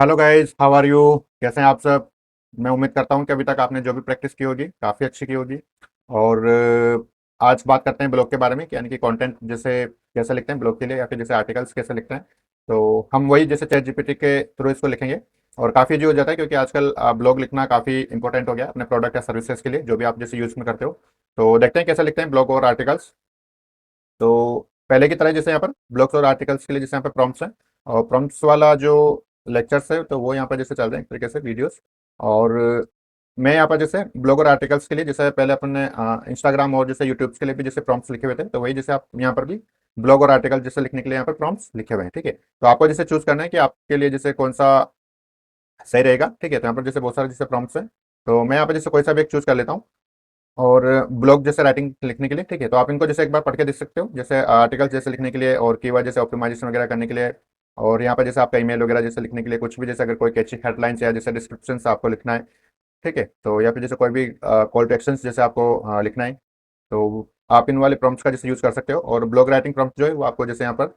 Hello guys, how are you? कैसे हैं आप सब? मैं उम्मीद करता हूं कि अभी तक आपने जो भी प्रैक्टिस की होगी काफ़ी अच्छी की होगी। और आज बात करते हैं ब्लॉग के बारे में कि यानी कि कंटेंट जैसे कैसे लिखते हैं ब्लॉग के लिए, या फिर जैसे आर्टिकल्स कैसे लिखते हैं। तो हम वही जैसे चैट जीपीटी के थ्रू इसको लिखेंगे। और काफ़ी ईजी हो जाता है, क्योंकि आजकल ब्लॉग लिखना काफ़ी इंपॉर्टेंट हो गया है अपने प्रोडक्ट या सर्विसेज के लिए, जो भी आप जैसे यूज़ में करते हो। तो देखते हैं कैसे लिखते हैं ब्लॉग और आर्टिकल्स। तो पहले की तरह जैसे यहाँ पर ब्लॉग्स और आर्टिकल्स के लिए जैसे यहाँ पर प्रॉम्प्ट्स हैं, और प्रॉम्प्ट्स वाला जो लेक्चर्स है तो वो यहाँ पर जैसे चल रहे हैं एक तरीके से वीडियोस। और मैं यहाँ पर जैसे ब्लॉग और आर्टिकल्स के लिए जैसे पहले अपन ने इंस्टाग्राम और जैसे यूट्यूब के लिए भी जैसे प्रॉम्प्ट्स लिखे हुए थे, तो वही जैसे आप यहाँ पर भी ब्लॉग और आर्टिकल जैसे लिखने के लिए यहाँ पर प्रॉम्प्ट्स लिखे हुए हैं। ठीक है, तो आपको जैसे चूज करना है कि आपके लिए जैसे कौन सा सही रहेगा। ठीक है, तो यहाँ पर जैसे बहुत सारे जैसे प्रॉम्प्ट्स हैं, तो मैं यहाँ पर जैसे कोई सा भी एक चूज कर लेता हूँ। और ब्लॉग जैसे राइटिंग लिखने के लिए, ठीक है, तो आप इनको जैसे एक बार पढ़ के देख सकते हो, जैसे आर्टिकल जैसे लिखने के लिए और कीवर्ड जैसे ऑप्टिमाइजेशन वगैरह करने के लिए। और यहाँ पर जैसे आपका ईमेल वगैरह जैसे लिखने के लिए, कुछ भी जैसे अगर कोई कैची हेडलाइंस या जैसे डिस्क्रिप्शन आपको लिखना है। ठीक है, तो या फिर जैसे कोई भी कॉल टू एक्शन जैसे आपको लिखना है, तो आप इन वाले प्रॉम्प्ट्स का जैसे यूज कर सकते हो। और ब्लॉग राइटिंग प्रॉम्प्ट जो है वो आपको जैसे यहाँ पर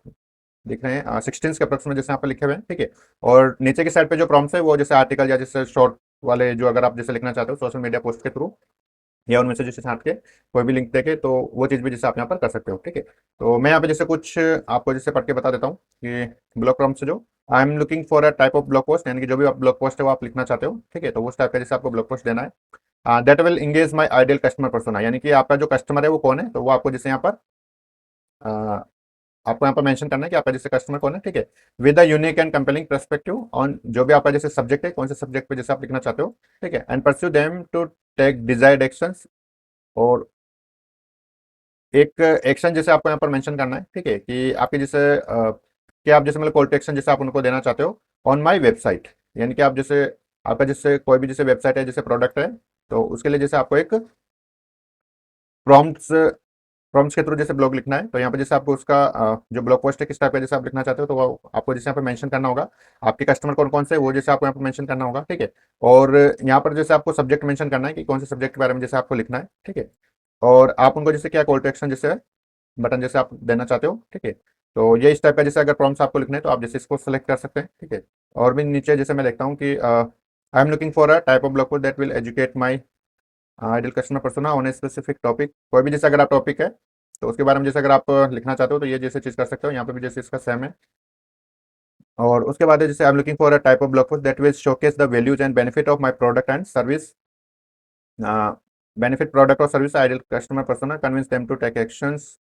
दिख रहे हैं 16 के अप्रोक्स में जैसे यहाँ पर लिखे हुए हैं। ठीक है, और नीचे की साइड पे जो प्रॉम्प्ट्स है वो जैसे आर्टिकल या जैसे शॉर्ट वाले जो अगर आप जैसे लिखना चाहते हो सोशल मीडिया पोस्ट के थ्रू, या उनमें से जैसे छांट के कोई भी लिंक देके, तो वो चीज़ भी जैसे आप यहाँ पर कर सकते हो। ठीक है, तो मैं यहाँ पे जैसे कुछ आपको जैसे पढ़ के बता देता हूँ कि ब्लॉग प्रॉम्प्ट से जो आई am looking for a type of blog post, यानी कि जो भी आप ब्लॉग पोस्ट है वो आप लिखना चाहते हो। ठीक है, तो उस टाइप का जैसे आपको ब्लॉग पोस्ट देना है। That will engage my ideal customer persona, यानी कि आपका जो कस्टमर है वो कौन है, तो वो आपको जैसे यहाँ पर अ, आपको यहाँ पर मेंशन करना है कि आपका जैसे कस्टमर कौन है। ठीक है, with a unique and compelling perspective on जो भी आपका जैसे सब्जेक्ट है, कौन से सब्जेक्ट पे जैसे आप लिखना चाहते हो। ठीक है, and pursue them to take desired actions. और एक एक्शन जैसे आपको यहाँ पर मेंशन करना है, ठीक है, कि आपके जैसे कि आप जैसे मतलब कॉल टू एक्शन जैसे आप उनको देना चाहते हो ऑन माय वेबसाइट, यानी कि आप जैसे आपका जैसे कोई भी जैसे वेबसाइट है जैसे प्रोडक्ट है, तो उसके लिए जैसे आपको एक प्रॉम्प्ट्स प्रॉम्प्ट्स के थ्रू जैसे ब्लॉग लिखना है। तो यहाँ पे जैसे आपको उसका जो ब्लॉग पोस्ट है किस टाइप का जैसे आप लिखना चाहते हो, तो वो आपको जैसे यहाँ पे मेंशन करना होगा। आपके कस्टमर कौन कौन से हैं, वो जैसे आपको यहाँ पे मेंशन करना होगा। ठीक है, और यहाँ पर जैसे आपको सब्जेक्ट मेंशन करना है कि कौन से सब्जेक्ट के बारे में जैसे आपको लिखना है। ठीक है, और आप उनको जैसे क्या कॉल टू एक्शन जैसे बटन जैसे आप देना चाहते हो। ठीक है, तो ये इस टाइप का जैसे अगर प्रॉम्प्ट्स आपको लिखने हैं तो आप जैसे इसको सेलेक्ट कर सकते हैं। ठीक है, और भी नीचे जैसे मैं लिखता हूँ कि आई am looking for a type of blog that will educate my ideal customer persona on a specific topic, कोई भी जैसे अगर आप टॉपिक है तो उसके बारे में जैसे अगर आप लिखना चाहते हो, तो ये जैसे चीज़ कर सकते हो। यहाँ पे भी जैसे इसका सेम है। और उसके बाद है जैसे I am looking for a type of blog that will showcase the values and benefit of my product and service, benefit product और service ideal customer persona convince them to take actions.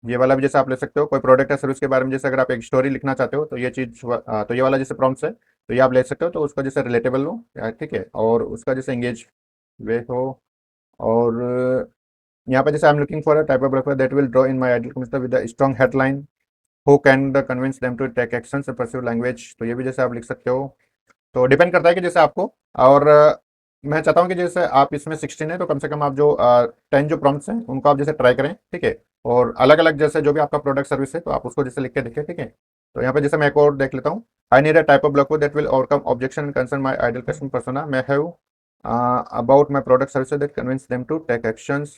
ये वाला भी जैसे आप ले सकते हो, कोई प्रोडक्ट या सर्विस के बारे में जैसे अगर आप एक स्टोरी लिखना चाहते हो, तो ये चीज तो ये वाला जैसे प्रॉम्प्ट्स है तो ये आप ले सकते हो, तो उसका जैसे रिलेटेबल हो ठीक है, और उसका जैसे एंगेज वे हो। और यहाँ पे जैसे I am looking for a type of broker that will draw in my ideal customer with a strong headline, who can the convince them to take actions pursue language, तो ये भी जैसे आप लिख सकते हो। तो डिपेंड करता है कि जैसे आपको। और मैं चाहता हूँ कि जैसे आप इसमें 16 है तो कम से कम आप जो 10 जो प्रॉम्प्ट्स हैं उनको आप जैसे ट्राई करें। ठीक है, और अलग अलग जैसे जो भी आपका प्रोडक्ट सर्विस है तो आप उसको जैसे लिख के देखें। ठीक है, तो यहाँ पे जैसे मैं एक और देख लेता हूँ। I need a type of block that will overcome objection and concern my ideal customer persona may have about my product services that convince them to take actions.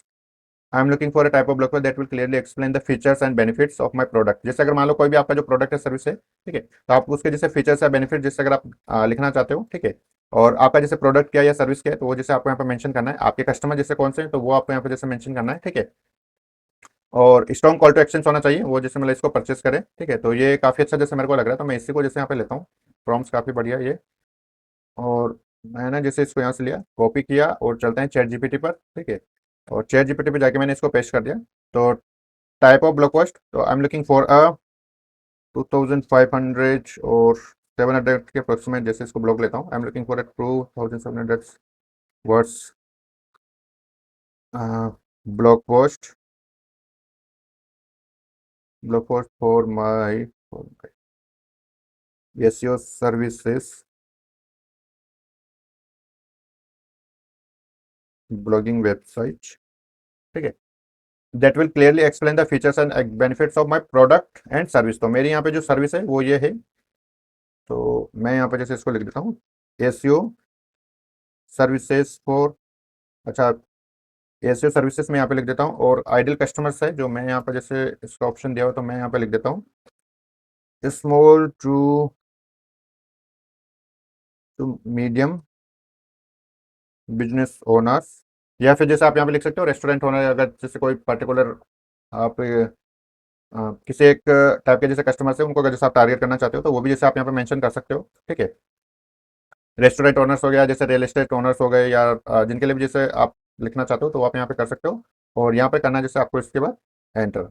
I am looking for a type of blog that will clearly explain the features and benefits of my product, जैसे अगर मान लो कोई भी आपका जो product है service है, ठीक है, तो आप उसके जैसे फीचर्स या बेनिफिट जैसे अगर आप लिखना चाहते हो। ठीक है, और आपका जैसे प्रोडक्ट क्या है या सर्विस क्या है, तो वो जैसे आपको यहाँ पे मेंशन करना है। आपके कस्टमर जैसे कौन से हैं तो वो आपको यहाँ पे जैसे मेंशन करना है। ठीक है, और स्ट्रॉन्ग कॉल टू एक्शन होना चाहिए, वो जैसे मतलब इसको परचेस करें। ठीक है, तो ये काफ़ी अच्छा जैसे मेरे को लग रहा है, तो मैं इसी को जैसे यहाँ पे लेता हूँ। प्रॉम्प्ट्स काफ़ी बढ़िया ये। और मैंने जैसे इसको यहाँ से लिया, कॉपी किया और चलते हैं चैट जीपीटी पर। ठीक है, और चैट जीपीटी पे जाके मैंने इसको पेस्ट कर दिया। तो टाइप ऑफ ब्लॉग पोस्ट, तो आई एम लुकिंग फॉर अ 2500 और 700 के अप्रोक्सीमेट जैसे इसको ब्लॉग लेता हूँ। आई am looking for a 2700 words blog post, blog post for my SEO services blogging website. ठीक है, that will clearly explain the features and benefits of my product and service, तो मेरी यहाँ पे जो सर्विस है वो ये है। तो मैं यहाँ पे जैसे इसको लिख देता हूँ, एसईओ सर्विसेज फॉर, अच्छा, एसईओ सर्विसेज में यहाँ पे लिख देता हूँ। और आइडियल कस्टमर्स है जो मैं यहाँ पे जैसे इसका ऑप्शन दिया हुआ, तो मैं यहाँ पे लिख देता हूँ small to to medium business owners, या फिर जैसे आप यहाँ पे लिख सकते हो रेस्टोरेंट ओनर, अगर जैसे कोई पर्टिकुलर आप किसी एक टाइप के जैसे कस्टमर से उनको अगर जैसे आप टारगेट करना चाहते हो तो वो भी जैसे आप यहाँ पे मेंशन कर सकते हो। ठीक है, रेस्टोरेंट ओनर्स हो गया, जैसे रियल एस्टेट ओनर्स हो गए, या जिनके लिए भी जैसे आप लिखना चाहते हो तो आप यहाँ पे कर सकते हो। और यहाँ पे करना है जैसे आपको इसके बाद एंटर।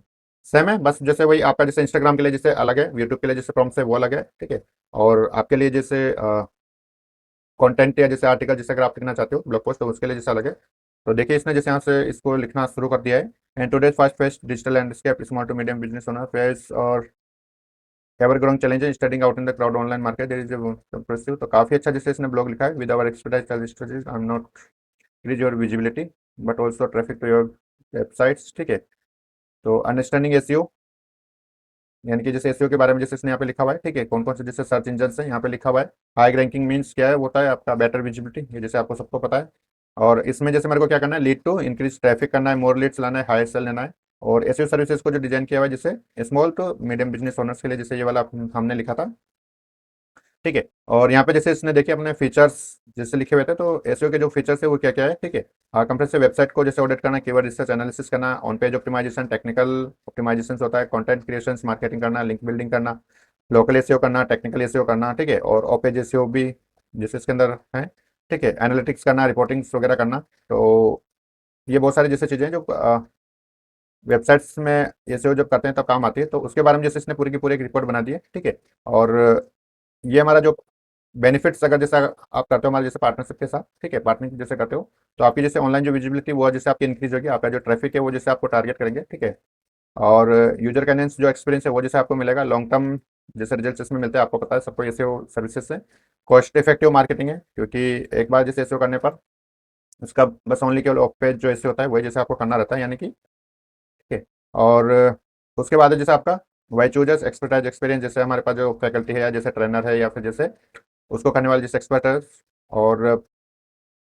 सेम है, बस जैसे वही आपका जैसे इंस्टाग्राम के लिए जैसे अलग है, यूट्यूब के लिए जैसे प्रॉम्प्ट है वो अलग है। ठीक है, और आपके लिए जैसे कंटेंट या जैसे आर्टिकल जैसे अगर आप लिखना चाहते हो ब्लॉग पोस्ट तो उसके लिए जैसा अलग है। तो देखिए इसने जैसे यहाँ से इसको लिखना शुरू कर दिया है। And today's fast paced digital landscape small to medium business owner face और ever growing challenges standing out in the crowd online market there is impressive. तो काफी अच्छा जैसे इसने ब्लॉग लिखा है। With our expertise strategies I am not increase your visibility but also traffic to your websites। ठीक है, तो अंडरस्टैंडिंग एसईओ, यानी कि जैसे एसईओ के बारे में जैसे इसने यहाँ पे लिखा हुआ है। ठीक है, कौन कौन से जैसे सर्च इंजन है यहाँ पे लिखा हुआ है। हाई रैंकिंग मीन्स क्या है, होता है आपका बेटर विजिबिलिटी, ये जैसे आपको सबको पता है। और इसमें जैसे मेरे को क्या करना है, लीड टू इंक्रीज ट्रैफिक करना है, मोर लीड्स लाना है, हाई सेल लेना है। और एसईओ सर्विसेज को जो डिजाइन किया हुआ है जैसे small to medium business owners के लिए, जैसे ये वाला हमने लिखा था। ठीक है, और यहाँ पे जैसे इसने देखिए अपने फीचर्स जैसे लिखे हुए थे, तो एसईओ के जो फीचर्स है वो क्या क्या है। ठीक है, कंप्रेसिव वेबसाइट को जैसे ऑडिट करना, कीवर्ड रिसर्च एनालिसिस करना, on page optimisation, technical optimisation होता है, कंटेंट क्रिएशन, मार्केटिंग करना, लिंक बिल्डिंग करना, लोकल एसईओ करना, टेक्निकल एसईओ करना। ठीक है, और ऑफ पेज एसईओ भी जैसे इसके अंदर है। ठीक है, एनालिटिक्स करना, रिपोर्टिंग्स वगैरह करना। तो ये बहुत सारी जैसे चीज़ें जो वेबसाइट्स में एसईओ जब करते हैं तब काम आती है। तो उसके बारे में जैसे इसने पूरी की पूरी एक रिपोर्ट बना दी है। ठीक है, और ये हमारा जो बेनिफिट्स अगर जैसा आप करते हो हमारे जैसे पार्टनरशिप के साथ। ठीक है, पार्टनरशिप जैसे करते हो तो आपकी जैसे ऑनलाइन जो विजिबिलिटी वो जैसे आपकी इंक्रीज होगी, आपका जो ट्रैफिक है वो जैसे आपको टारगेट करेंगे। ठीक है, और यूजर कन्वेंस जो एक्सपीरियंस है वो जैसे आपको मिलेगा, लॉन्ग टर्म जैसे रिजल्ट इसमें मिलते हैं आपको पता है सबको ऐसे सर्विसेज से। कॉस्ट इफेक्टिव मार्केटिंग है, क्योंकि एक बार जैसे ऐसे करने पर उसका बस ओनली केवल ऑफ पेज जो ऐसे होता है वही जैसे आपको करना रहता है, यानी कि। ठीक है, और उसके बाद है जैसे आपका वाई चूजर्स एक्सपर्टाइज एक्सपीरियंस, जैसे हमारे पास जो फैकल्टी है या जैसे ट्रेनर है या फिर जैसे उसको करने वाले जैसे एक्सपर्ट है। और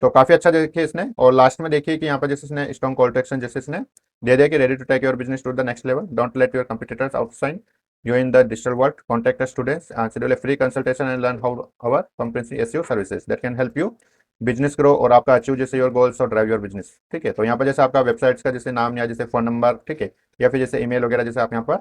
तो काफी अच्छा देखिए इसने, और लास्ट में देखिए कि यहाँ पर जैसे इसने स्ट्रॉन्ग कॉल टू एक्शन जैसे इसने दे दिया कि ready to take your business to the next level, don't let your competitors outshine you in the digital world, contact us today and schedule a free consultation and learn how our comprehensive SEO services that can help you business grow और आपका achieve जैसे your goals और drive your business. ठीक है, तो यहाँ पर जैसे आपका वेबसाइट्स का जैसे नाम या जैसे फोन नंबर, ठीक है, या फिर जैसे ईमेल वगैरह जैसे आप यहाँ पर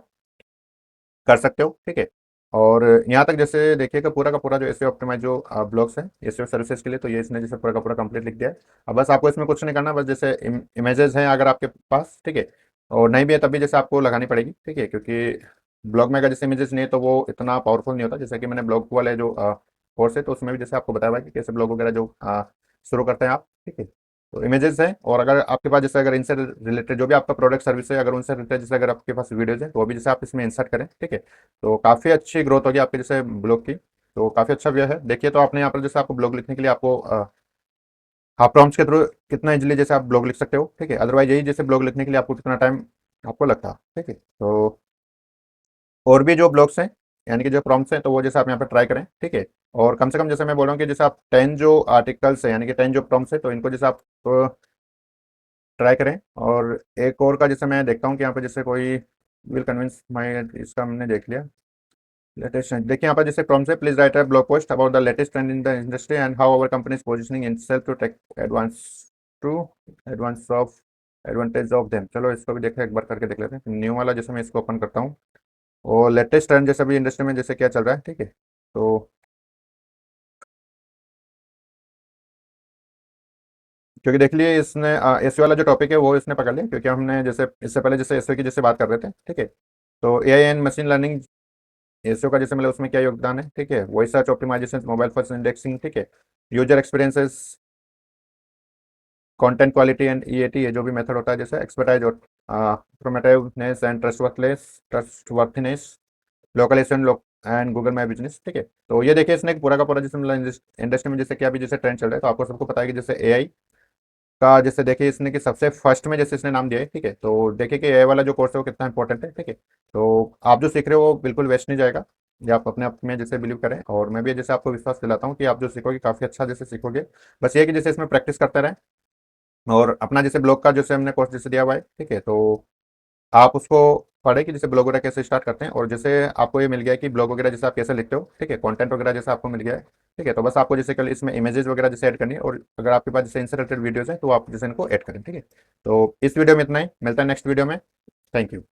कर सकते हो। ठीक है, और यहाँ तक जैसे देखिएगा पूरा का पूरा जो एसईओ ऑप्टिमाइज जो ब्लॉग्स हैं एसईओ सर्विसेज के लिए, तो ये इसने जैसे पूरा का पूरा कंप्लीट लिख दिया है। अब बस आपको इसमें कुछ नहीं करना, बस जैसे इमेजेस हैं अगर आपके पास, ठीक है, और नहीं भी है तभी जैसे आपको लगानी पड़ेगी। ठीक है, क्योंकि ब्लॉग में अगर जैसे इमेजेस नहीं है तो वो इतना पावरफुल नहीं होता। जैसे कि मैंने ब्लॉग वाले जो कोर्स है तो उसमें भी जैसे आपको बताया हुआ है कि कैसे ब्लॉग वगैरह जो शुरू करते हैं आप। ठीक है, तो इमेजेस हैं, और अगर आपके पास जैसे अगर इनसे रिलेटेड जो भी आपका प्रोडक्ट सर्विस है अगर उनसे रिलेटेड जैसे अगर आपके पास वीडियोज है तो वो भी जैसे आप इसमें इंसर्ट करें। ठीक है, तो काफ़ी अच्छी ग्रोथ होगी आपके जैसे ब्लॉग की। तो काफ़ी अच्छा व्यू है। देखिए तो आपने यहाँ पर जैसे आपको ब्लॉग लिखने के लिए आपको आप प्रॉम्प्ट्स के थ्रू कितना इजीली जैसे आप ब्लॉग लिख सकते हो। ठीक है, अदरवाइज यही जैसे ब्लॉग लिखने के लिए आपको कितना टाइम आपको लगता है। ठीक है, तो और भी जो ब्लॉग्स हैं यानी कि जो प्रॉम्प्ट्स हैं तो वो जैसे आप यहाँ पर ट्राई करें। ठीक है, और कम से कम जैसे मैं बोल रहा हूँ कि जैसे आप 10 जो आर्टिकल्स है यानी कि 10 जो प्रॉम्प्ट्स है तो इनको जैसे आप ट्राई करें। और एक और का जैसे मैं देखता हूँ कि यहाँ पे जैसे कोई विल कन्विंस माई, इसका हमने देख लिया। लेटेस्ट ट्रेंड देखिए यहाँ पर जैसे प्रॉम्प्ट है, please write a blog post about the latest trend in the industry and how our company is positioning itself to take to advance of advantage of them. चलो इसको भी देखें, एक बार करके देख लेते हैं। न्यू वाला जैसे मैं इसको ओपन करता हूँ और लेटेस्ट ट्रेंड जैसे अभी इंडस्ट्री में जैसे क्या चल रहा है। ठीक है, तो क्योंकि देख लिए इसने एसईओ वाला जो टॉपिक है वो इसने पकड़ लिया, क्योंकि हमने जैसे इससे पहले जैसे एसईओ की जैसे बात कर रहे थे। ठीक है, तो AI and machine learning SEO का जैसे मतलब उसमें क्या योगदान है। ठीक है, voice search optimisation, mobile first indexing, ठीक है, user experiences, content quality and EAT, ये जो भी मेथड होता है जैसे एक्सपर्टाइज और authoritativeness and trustworthiness, localisation and Google my business. ठीक है, तो ये देखिए इसने पूरा का पूरा जैसे मतलब इंडस्ट्री में जैसे क्या भी जैसे ट्रेंड चल रहा है तो आपको सबको पता है कि जैसे एआई का जैसे देखिए इसने कि सबसे फर्स्ट में जैसे इसने नाम दिया है। ठीक है, तो देखिए कि एआई वाला जो कोर्स है वो कितना इंपॉर्टेंट है। ठीक है, तो आप जो सीख रहे हो वो बिल्कुल वेस्ट नहीं जाएगा, ये आप अपने आप में जैसे बिलीव करें, और मैं भी जैसे आपको विश्वास दिलाता हूँ कि आप जो सीखोगे काफ़ी अच्छा जैसे सीखोगे। बस ये है कि जैसे इसमें प्रैक्टिस करते रहें, और अपना जैसे ब्लॉग का जैसे हमने कोर्स जैसे दिया हुआ है। ठीक है, तो आप उसको पढ़े कि जैसे ब्लॉग वगैरह कैसे स्टार्ट करते हैं, और जैसे आपको ये मिल गया है कि ब्लॉग वगैरह जैसे आप कैसे लिखते हो। ठीक है, कंटेंट वगैरह जैसे आपको मिल गया है, ठीक है, तो बस आपको जैसे कल इसमें इमेजेस वगैरह जैसे ऐड करनी है, और अगर आपके पास जैसे इनसे रिलेटेड वीडियोस हैं तो आप जैसे इनको ऐड करें। ठीक है, तो इस वीडियो में इतना ही, मिलता है नेक्स्ट वीडियो में। Thank you.